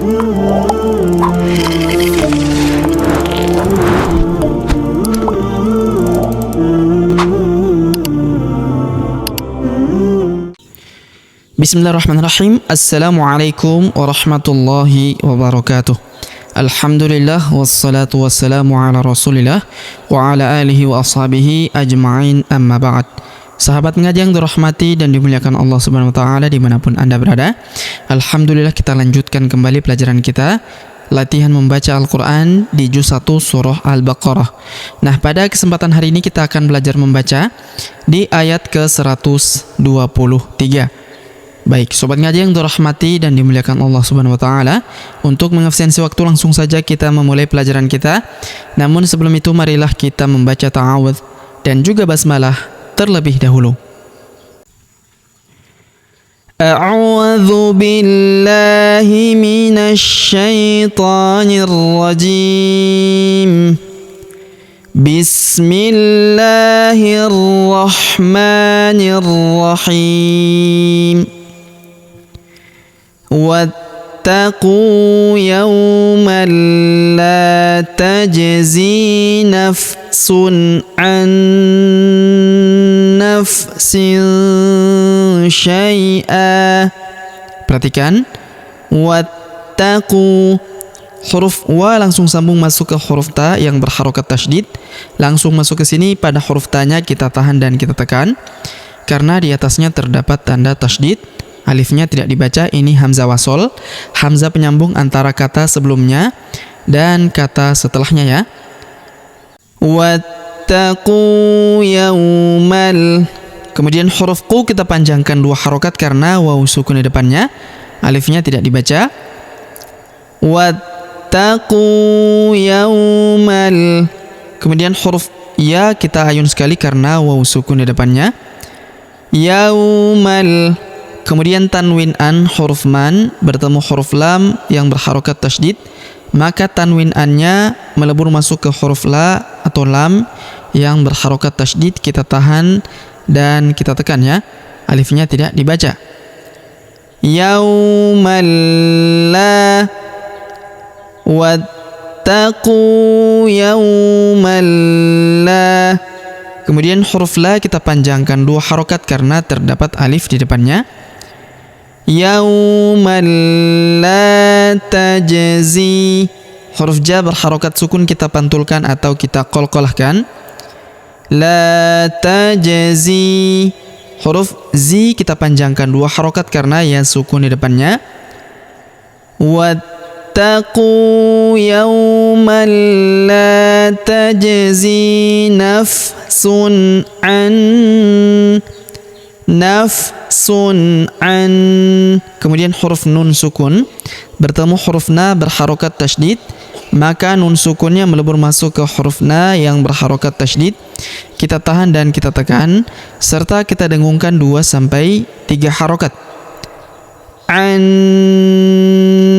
Bismillahirrahmanirrahim. Assalamualaikum warahmatullahi wabarakatuh. Alhamdulillah wassalatu wassalamu ala rasulillah wa ala alihi wa ashabihi ajma'in, amma ba'd. Sahabat ngaji yang dirahmati dan dimuliakan Allah Subhanahu wa taala dimanapun Anda berada, alhamdulillah kita lanjutkan kembali pelajaran kita, latihan membaca Al-Quran di juz 1 surah Al-Baqarah. Nah, pada kesempatan hari ini kita akan belajar membaca di ayat ke-123. Baik, sobat ngaji yang dirahmati dan dimuliakan Allah Subhanahu wa taala, untuk mengefisiensi waktu langsung saja kita memulai pelajaran kita. Namun sebelum itu marilah kita membaca ta'awudz dan juga basmalah terlebih dahulu. A'udzu billahi minasy syaithanir rajim. Bismillahirrahmanirrahim. واتقوا يوما لا تجزي نفس عن نفس شيئا. Perhatikan, wattaqu, huruf wa langsung sambung masuk ke huruf ta yang berharokat tasydid, langsung masuk ke sini. Pada huruf ta-nya kita tahan dan kita tekan karena di atasnya terdapat tanda tasydid. Alifnya tidak dibaca, ini hamzah wasol, hamzah penyambung antara kata sebelumnya dan kata setelahnya ya. Wattaqu yaumal. Kemudian huruf qu kita panjangkan 2 harokat karena waw sukun di depannya, alifnya tidak dibaca. Wattaqu yaumal. Kemudian huruf ya kita ayun sekali karena waw sukun di depannya. Yaumal. Kemudian tanwin an huruf man bertemu huruf lam yang berharokat tasydid, maka tanwin an-nya melebur masuk ke huruf la atau lam yang berharokat tasydid, kita tahan dan kita tekan ya. Alifnya tidak dibaca. Yaumal la. Wattaqu yaumal la. Kemudian huruf la kita panjangkan 2 harokat karena terdapat alif di depannya. Yaumal la tajzi. Huruf ja berharokat sukun kita pantulkan atau kita qalqalahkan. La tajzi. Huruf zi kita panjangkan 2 harokat karena ya sukun di depannya. Wattaqu yaumal la tajzi nafsun an Kemudian huruf nun sukun bertemu huruf na berharokat tasydid, maka nun sukunnya melebur masuk ke huruf na yang berharokat tasydid, kita tahan dan kita tekan serta kita dengungkan 2-3 harokat. An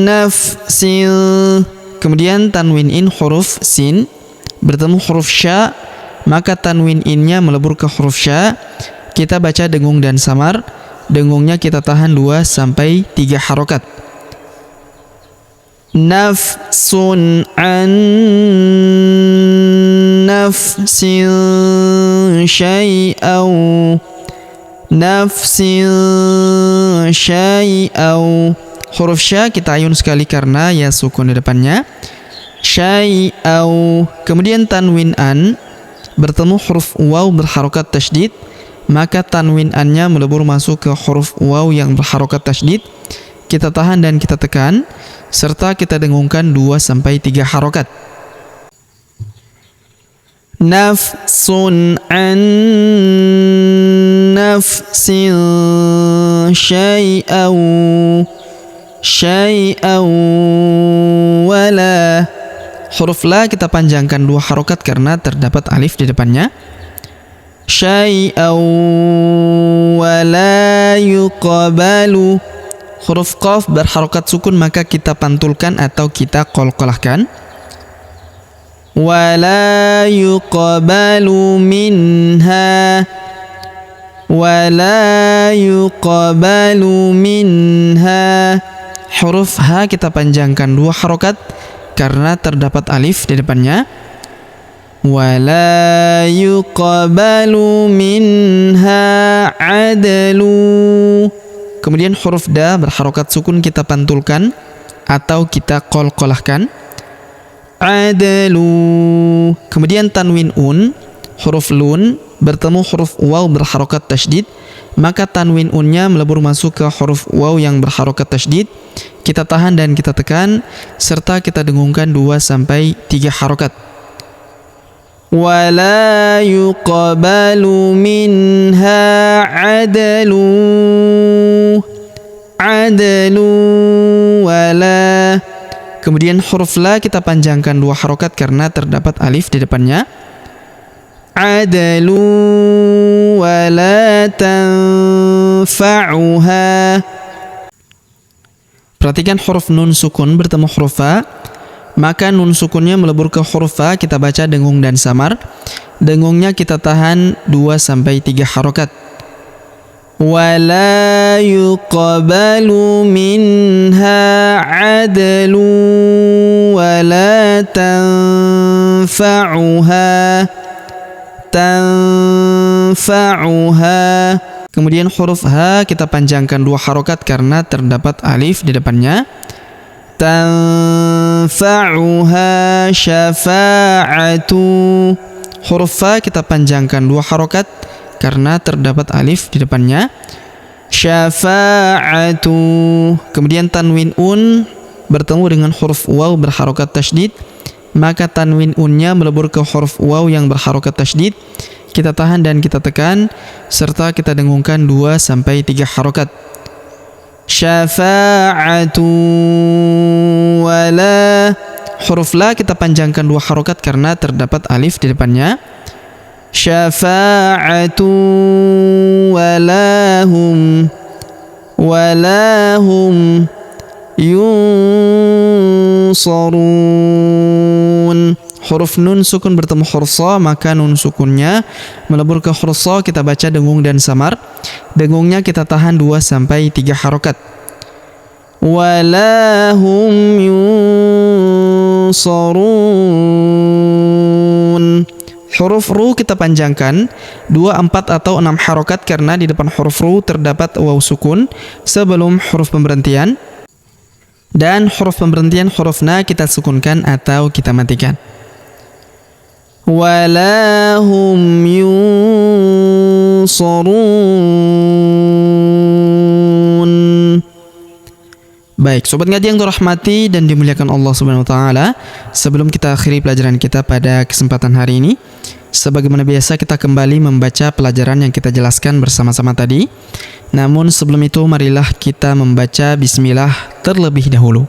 nafsil. Kemudian tanwin in huruf sin bertemu huruf sya, maka tanwin innya melebur ke huruf sya, kita baca dengung dan samar. Dengungnya kita tahan 2-3 harokat. Nafsun an nafsin syai'aw. Nafsin syai'aw. Huruf sya kita ayun sekali karena ya sukun di depannya. Syai'aw. Kemudian tanwin an bertemu huruf waw berharokat tasydid, maka tanwin an-nya melebur masuk ke huruf waw yang berharokat tasydid, kita tahan dan kita tekan serta kita dengungkan 2-3 harokat. Nafsun an nafsin syai'aw wala. Huruf la kita panjangkan 2 harokat karena terdapat alif di depannya. Syai'aw wala yuqbalu. Huruf qaf berharokat sukun maka kita pantulkan atau kita qalqalahkan. Wala yuqbalu minha. Wala yuqbalu minha. huruf H kita panjangkan 2 harokat karena terdapat alif di depannya. Wala yuqbalu minha adlu. Kemudian huruf da berharokat sukun kita pantulkan atau kita qalqalahkan. Adlu. Kemudian tanwin huruf lun bertemu huruf waw berharokat tasydid, maka tanwin unnya melebur masuk ke huruf waw yang berharokat tasydid. Kita tahan dan kita tekan serta kita dengungkan 2-3 harokat. Wala yuqbalu minha adlu. Adlu wala. Kemudian huruf la kita panjangkan 2 harokat karena terdapat alif di depannya. Adlu wala tanfa'uha. Perhatikan huruf nun sukun bertemu huruf fa, maka nun sukunnya melebur ke huruf fa, kita baca dengung dan samar. Dengungnya kita tahan 2-3 harokat. Wala yuqbalu minha adlu wala tanfa'uha. Tanfa'uha. Kemudian huruf H kita panjangkan 2 harokat karena terdapat alif di depannya. Tanfa'uha syafa'atu. Huruf F kita panjangkan 2 harokat karena terdapat alif di depannya. Syafa'atu. Kemudian tanwin bertemu dengan huruf waw berharokat tasydid, maka tanwin unnya melebur ke huruf waw yang berharokat tasydid. Kita tahan dan kita tekan serta kita dengungkan 2-3 harokat. Syafa'atu wala. Huruf la kita panjangkan 2 harokat karena terdapat alif di depannya. Syafa'atu walahum. Walahum yunsarun. Huruf nun sukun bertemu huruf sha, maka nun sukunnya melebur ke huruf sha, kita baca dengung dan samar. Dengungnya kita tahan 2-3 harokat. Walahum yunsarun. Huruf ru kita panjangkan 2, 4 atau 6 harokat karena di depan huruf ru terdapat waw sukun sebelum huruf pemberhentian, dan huruf pemberhentian huruf na kita sukunkan atau kita matikan. Walahum yunsarun. Baik, sobat ngaji yang dirahmati dan dimuliakan Allah Subhanahu wa taala, sebelum kita akhiri pelajaran kita pada kesempatan hari ini, sebagaimana biasa kita kembali membaca pelajaran yang kita jelaskan bersama-sama tadi. Namun sebelum itu marilah kita membaca bismillah terlebih dahulu.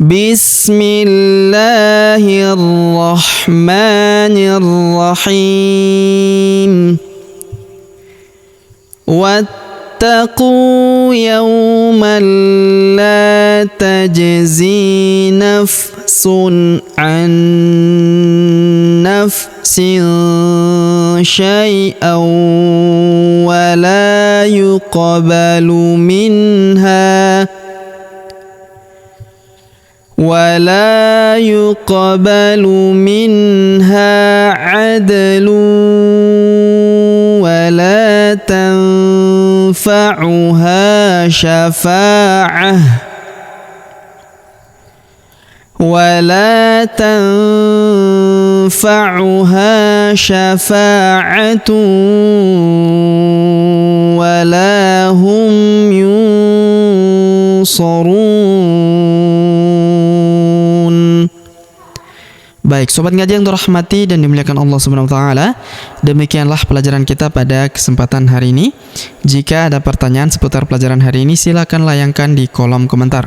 Bismillahirrahmanirrahim. Wattaqu yawman la tajzi nafsun an nafsin syai'an wa la yuqbalu minha ولا يقبل منها عدل ولا تنفعها شفاعة ولا تنفعها شفاعة ولا هم ينصرون. Baik, sobat ngaji yang dirahmati dan dimuliakan Allah Subhanahu wa taala, demikianlah pelajaran kita pada kesempatan hari ini. Jika ada pertanyaan seputar pelajaran hari ini, silakan layangkan di kolom komentar.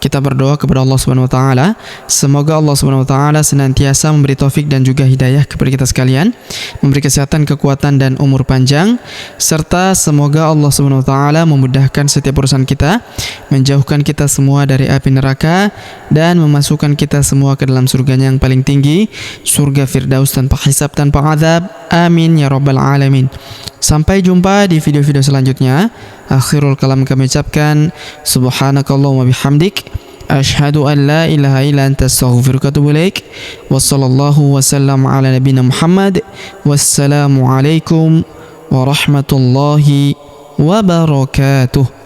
Kita berdoa kepada Allah Subhanahu wa taala, semoga Allah Subhanahu wa taala senantiasa memberi taufik dan juga hidayah kepada kita sekalian, memberi kesehatan, kekuatan dan umur panjang, serta semoga Allah Subhanahu wa taala memudahkan setiap urusan kita, menjauhkan kita semua dari api neraka dan memasukkan kita semua ke dalam surganya yang paling tinggi tertinggi, surga Firdaus tanpa hisab, tanpa azab. Amin ya rabbal alamin. Sampai jumpa di video-video selanjutnya. Akhirul kalam kami ucapkan subhanakallahumma bihamdik, asyhadu an la ilaha illa anta, astaghfiruka wa atubu ilaik. Wassallallahu wasallam ala nabiyina Muhammad. Wassalamu alaikum warahmatullahi wabarakatuh.